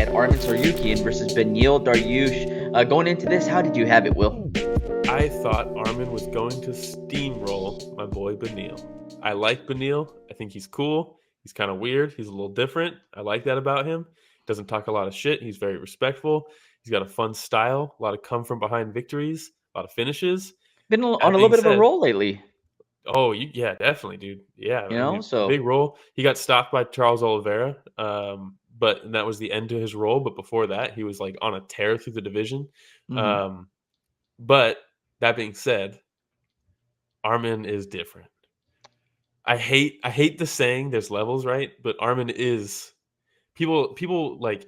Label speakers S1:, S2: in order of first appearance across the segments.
S1: had Arman Tsarukyan versus Beneil Dariush. Going into this, how did you have it, Will?
S2: I thought Arman was going to steamroll my boy Beneil. I like Beneil. I think he's cool. He's kind of weird. He's a little different. I like that about him. Doesn't talk a lot of shit. He's very respectful. He's got a fun style, a lot of come from behind victories, a lot of finishes.
S1: Been on a
S2: That
S1: little
S2: being
S1: bit of a
S2: said,
S1: roll lately,
S2: yeah, definitely, dude. Yeah,
S1: you
S2: I
S1: know.
S2: mean, big
S1: So
S2: role. He got stopped by Charles Oliveira, but that was the end to his role. But before that, he was like on a tear through the division.
S1: mhm.
S2: Um, but that being said, Armin is different. I hate the saying there's levels, right? But Armin is people like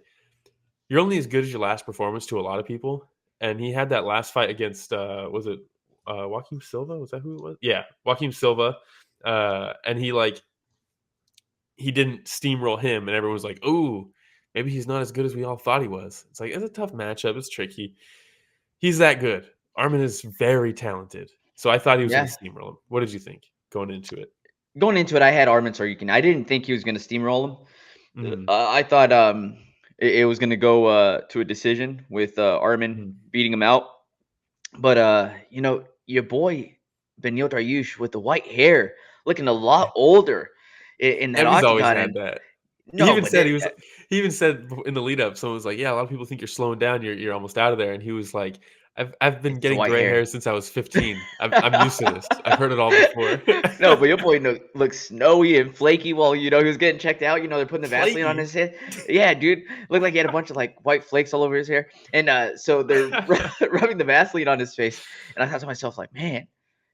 S2: you're only as good as your last performance to a lot of people. And he had that last fight against was it Joaquim Silva? Was that who it was? Yeah, Joaquim Silva. And he didn't steamroll him, and everyone was like, "Oh, maybe he's not as good as we all thought he was." It's like it's a tough matchup. It's tricky. He's that good. Armin is very talented. So I thought he was going to
S1: Yeah,
S2: steamroll him. What did you think going into it?
S1: going into it, I had Arman Tsarukyan. I didn't think he was going to steamroll him.
S2: Mhm,
S1: I thought it was going to go to a decision with Arman
S2: mhm.
S1: beating him out. But your boy Beneil Dariush with the white hair, looking a lot older in that
S2: He's always
S1: octagon.
S2: had
S1: And
S2: that. He
S1: no,
S2: even
S1: but
S2: said he even said in the lead up, someone was like, "Yeah, a lot of people think you're slowing down. You're almost out of there." And he was like, "I've been
S1: it's the
S2: getting
S1: white
S2: gray
S1: hair.
S2: hair since I was 15. I'm used to this. I've heard it all before."
S1: No, but your boy looks snowy and flaky while he was getting checked out. They're putting the Vaseline on
S2: Flaky.
S1: his head. Yeah, dude, looked like he had a bunch of like white flakes all over his hair. And so they're rubbing the Vaseline on his face. And I thought to myself, like, man,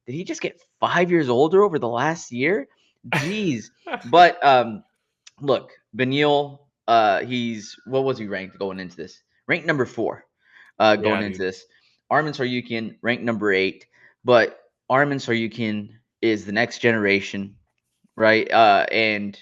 S1: did he just get 5 years older over the last year? Jeez. But look, Beneil, he's what was he ranked going into this? Ranked number 4, going
S2: Yeah,
S1: into
S2: dude.
S1: this. Arman Tsarukyan ranked number 8, but Arman Tsarukyan is the next generation, right? And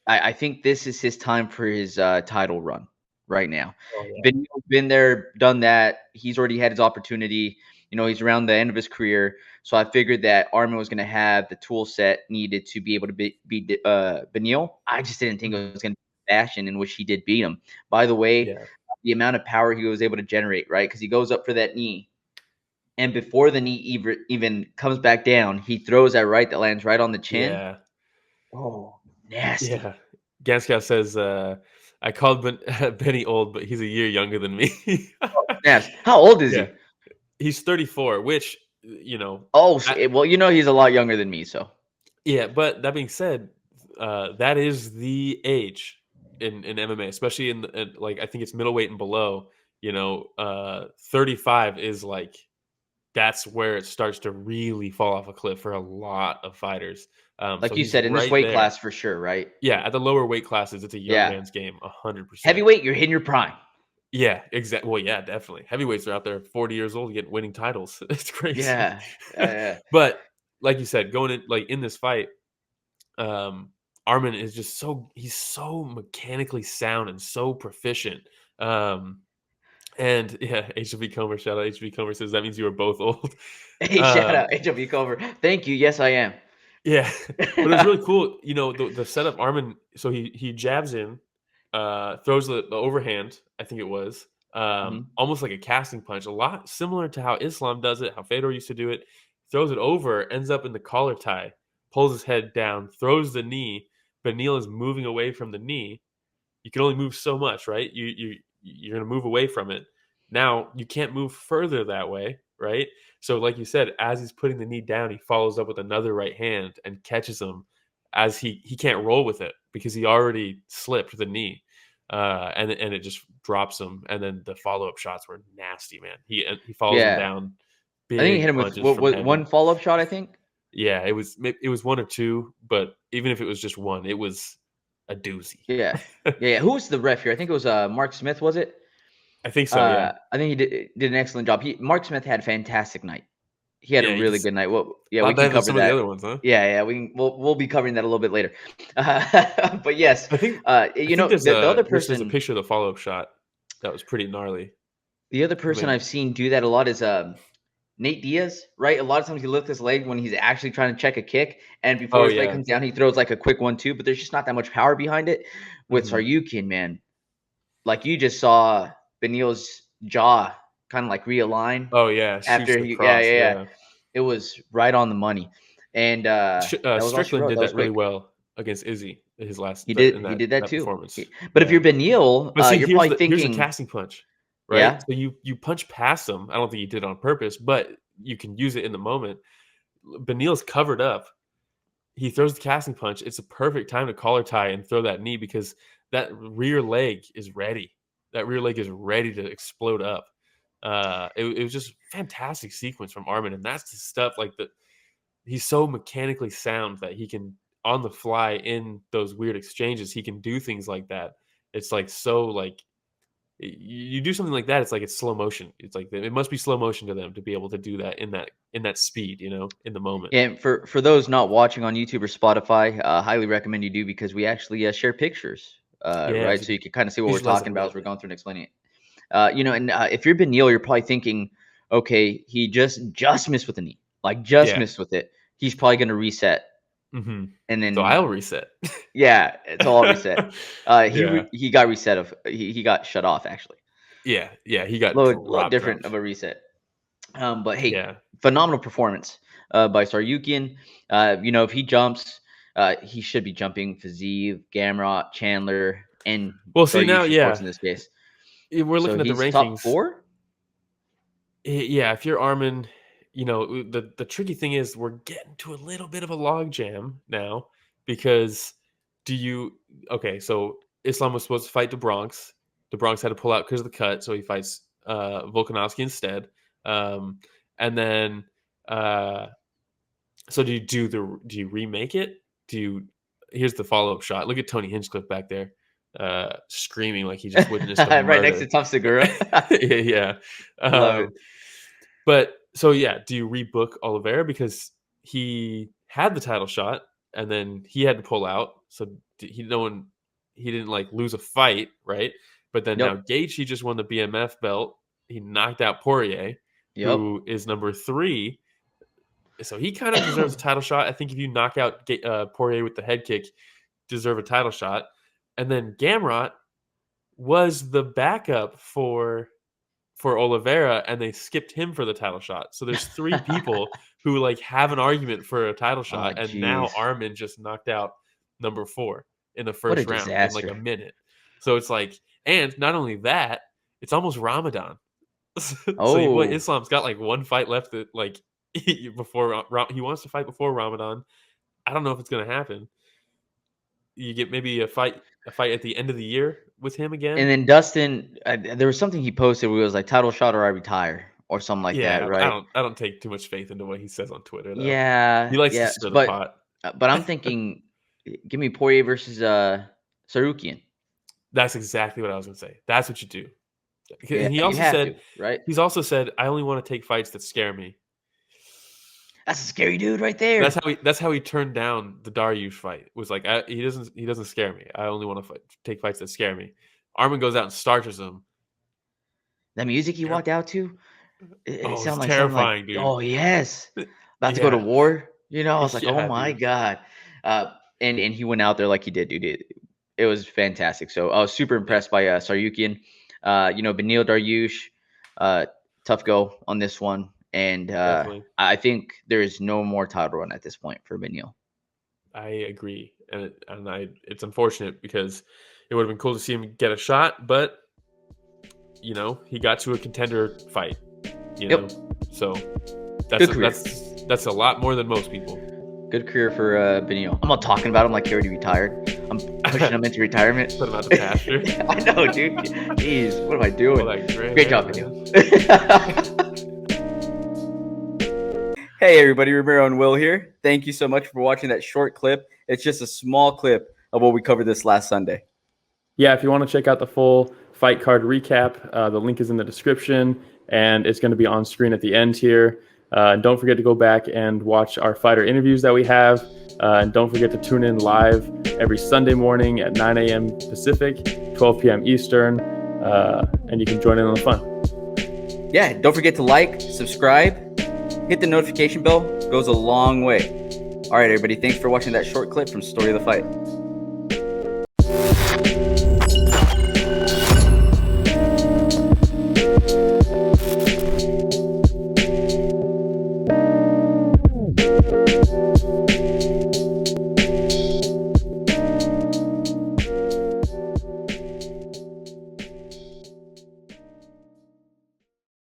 S1: I think this is his time for his title run right now.
S2: Oh yeah.
S1: Beneil's been there, done that. He's already had his opportunity. He's around the end of his career. So I figured that Armin was going to have the tool set needed to be able to beat Beneil. I just didn't think it
S2: Mhm.
S1: was going to be fashion in which he did beat him. By the way,
S2: Yeah.
S1: the amount of power he was able to generate, right? Because he goes up for that knee. And before the knee even comes back down, he throws that right that lands right on the chin.
S2: Yeah.
S1: Oh, nasty.
S2: Yeah. Ganskow says, "I called Benny old, but he's a year younger than me."
S1: Snaps. How old is
S2: Yeah.
S1: he?
S2: He's 34, which,
S1: Oh,
S2: I
S1: well, he's a lot younger than me, so
S2: yeah, but that being said, that is the age in MMA, especially like, I think it's middleweight and below, 35 is like that's where it starts to really fall off a cliff for a lot of fighters.
S1: like
S2: So
S1: you
S2: he's
S1: said, in this
S2: right
S1: weight
S2: there.
S1: class for sure, right?
S2: Yeah, at the lower weight classes, it's a young
S1: Yeah.
S2: man's game, 100%.
S1: Heavyweight, you're hitting your prime.
S2: Yeah, exactly. Well, yeah, definitely. Heavyweights are out there 40 years old getting winning titles. It's crazy.
S1: Yeah. Yeah.
S2: But like you said, going in like in this fight, um, Armin is just he's so mechanically sound and so proficient. Um, and yeah, HB Comer, shout out HB Comer says that means you were both old.
S1: Hey, shout
S2: Um,
S1: out HW Cover. Thank you. Yes, I am.
S2: yeah, but it was really cool. The setup Armin. So he jabs in, throws the overhand. I think it was
S1: Mhm.
S2: almost like a casting punch, a lot similar to how Islam does it, how Fedor used to do it. Throws it over, ends up in the collar tie, pulls his head down, throws the knee. Beneil is moving away from the knee. You can only move so much, right? You're gonna move away from it. Now you can't move further that way, right? So, like you said, as he's putting the knee down, he follows up with another right hand and catches him as he can't roll with it because he already slipped the knee, and it just drops him. And then the follow up shots were nasty, man. He follows him
S1: Yeah.
S2: down,
S1: I think he hit
S2: big
S1: him with
S2: punches from
S1: one
S2: heaven.
S1: follow up shot, I think.
S2: Yeah, it was one or two, but even if it was just one, it was a doozy.
S1: Yeah. Yeah. Yeah. Who was the ref here? I think it was Mark Smith, was it?
S2: I think so, yeah.
S1: I think he did an excellent job. Mark Smith had a fantastic night. He had a
S2: Yeah, he
S1: really
S2: just
S1: good night. Well, yeah,
S2: a
S1: we
S2: lot
S1: can
S2: better than
S1: cover
S2: some of the
S1: that.
S2: other ones, huh?
S1: Yeah, yeah, we'll be covering that a little bit later. But yes,
S2: I think I think
S1: the other
S2: there's a
S1: person,
S2: picture of the follow-up shot that was pretty gnarly. I mean
S1: I've seen do that a lot is Nate Diaz, right? A lot of times he lifts his leg when he's actually trying to check a kick, and before
S2: oh,
S1: his leg
S2: yeah.
S1: comes down, he throws like a quick 1-2. But there's just not that much power behind it. With
S2: Mhm.
S1: Saryukin, man, like you just saw Beneil's jaw kind of like realign
S2: Oh yeah, shoots
S1: after
S2: the
S1: he, yeah,
S2: cross.
S1: yeah, yeah.
S2: Yeah,
S1: It was right on the money, and that was all she
S2: Strickland
S1: wrote.
S2: did
S1: That was
S2: that really
S1: quick.
S2: well against Izzy in his last in
S1: He did that
S2: that
S1: too.
S2: performance.
S1: But if
S2: Yeah.
S1: you're Beneil,
S2: But see,
S1: you're probably
S2: here's the
S1: thinking,
S2: casting punch, right?
S1: yeah,
S2: So you punch past him. I don't think he did it on purpose, but you can use it in the moment. Beneil's covered up. He throws the casting punch. It's a perfect time to collar tie and throw that knee because that rear leg is ready. That rear leg is ready to explode up. It was just fantastic sequence from Arman, and that's the stuff like that. He's so mechanically sound that he can on the fly in those weird exchanges. He can do things like that. It's like so like you do something like that, it's like it's slow motion. It's like it must be slow motion to them to be able to do that in that speed, in the moment.
S1: yeah. And for those not watching on YouTube or Spotify, highly recommend you do because we actually share pictures,
S2: Yeah,
S1: right? So you can kind of see what we're
S2: visualize it
S1: talking
S2: a
S1: about
S2: little
S1: as we're
S2: bit.
S1: going through and explaining it. And if you're Beneil, you're probably thinking, okay, he just missed with the knee, like just
S2: Yeah.
S1: missed with it. He's probably going to reset,
S2: Hmm.
S1: and
S2: So
S1: then
S2: I'll reset.
S1: yeah, it's all reset.
S2: Yeah.
S1: He got reset of he got shut off actually.
S2: Yeah. Yeah. He got
S1: Load different
S2: dropped.
S1: of a reset. But hey,
S2: Yeah.
S1: phenomenal performance by Tsarukyan. If he jumps, he should be jumping Fazeev, Gamrot, Chandler, and
S2: Well, see now,
S1: Dariush, of course,
S2: yeah,
S1: in this case.
S2: we're
S1: So
S2: looking at the
S1: he's top
S2: rankings.
S1: 4.
S2: Yeah, if you're Armin, the tricky thing is we're getting to a little bit of a log jam now because do you okay, so Islam was supposed to fight DeBronx. DeBronx had to pull out because of the cut, so he fights Volkanovski instead. Um, and then so do you remake it? Here's the follow-up shot. Look at Tony Hinchcliffe back there, screaming like he just witnessed a
S1: Right next to
S2: murder.
S1: Tom Segura.
S2: Yeah.
S1: Love it.
S2: But so yeah, do you rebook Oliveira because he had the title shot and then he had to pull out, so he didn't like lose a fight, right? But then now
S1: Yep.
S2: Gaethje just won the BMF belt. He knocked out Poirier,
S1: Yep.
S2: who is number 3. So he kind of deserves a title shot. I think if you knock out Poirier with the head kick, deserve a title shot. And then Gamrot was the backup for Oliveira, and they skipped him for the title shot. So there's 3 people who like have an argument for a title
S1: Oh,
S2: shot, and now
S1: jeez.
S2: Armin just knocked out number 4 in the
S1: What a
S2: first round in like a
S1: disaster.
S2: minute. So it's like, and not only that, it's almost Ramadan. So
S1: Oh.
S2: Islam's got like one fight left that like before he wants to fight before Ramadan. I don't know if it's gonna happen. You get maybe a fight at the end of the year with him again.
S1: And then Dustin, there was something he posted where it was like title shot or I retire or something like that,
S2: Yeah,
S1: right?
S2: I don't take too much faith into what he says on Twitter though. He
S1: Yeah,
S2: likes to
S1: yeah.
S2: stir the
S1: But
S2: pot.
S1: but I'm thinking, give me Poirier versus Tsarukyan.
S2: That's exactly what I was gonna say. That's what you do.
S1: Yeah,
S2: And
S1: you have to, right?
S2: he's also said, I only want to take fights that scare me.
S1: That's a scary dude right there.
S2: That's how he turned down the Dariush fight. It was like he doesn't scare me. I only want to take fights that scare me. Armin goes out and starches him.
S1: That music he walked out to, it
S2: Oh, it's
S1: sounded like something like,
S2: terrifying, dude.
S1: oh yes, about to go to
S2: Yeah,
S1: war. I was like, oh
S2: yeah,
S1: my
S2: dude.
S1: god. And he went out there like he did, dude. It was fantastic. So I was super
S2: Yeah,
S1: impressed by Tsarukyan. Beneil Dariush, tough go on this one. And
S2: definitely.
S1: I think there is no more title run at this point for Beneil.
S2: I agree, and it's unfortunate because it would have been cool to see him get a shot, but he got to a contender fight.
S1: Yep.
S2: So
S1: Good career.
S2: that's a lot more than most people.
S1: Good career for Beneil. I'm not talking about him like he already retired. I'm pushing him into retirement.
S2: Put him out to pasture.
S1: I know, dude. Jeez, what am I doing?
S2: Well, like,
S1: Great job, Beneil. Hey, everybody. Ramiro and Will here. Thank you so much for watching that short clip. It's just a small clip of what we covered this last Sunday.
S3: Yeah, if you want to check out the full fight card recap, the link is in the description, and it's going to be on screen at the end here. Don't forget to go back and watch our fighter interviews that we have. And don't forget to tune in live every Sunday morning at 9 a.m. Pacific, 12 p.m. Eastern, and you can join in on the fun.
S1: Yeah, don't forget to like, subscribe, hit the notification bell. Goes a long way. All right, everybody. Thanks for watching that short clip from Story of the Fight.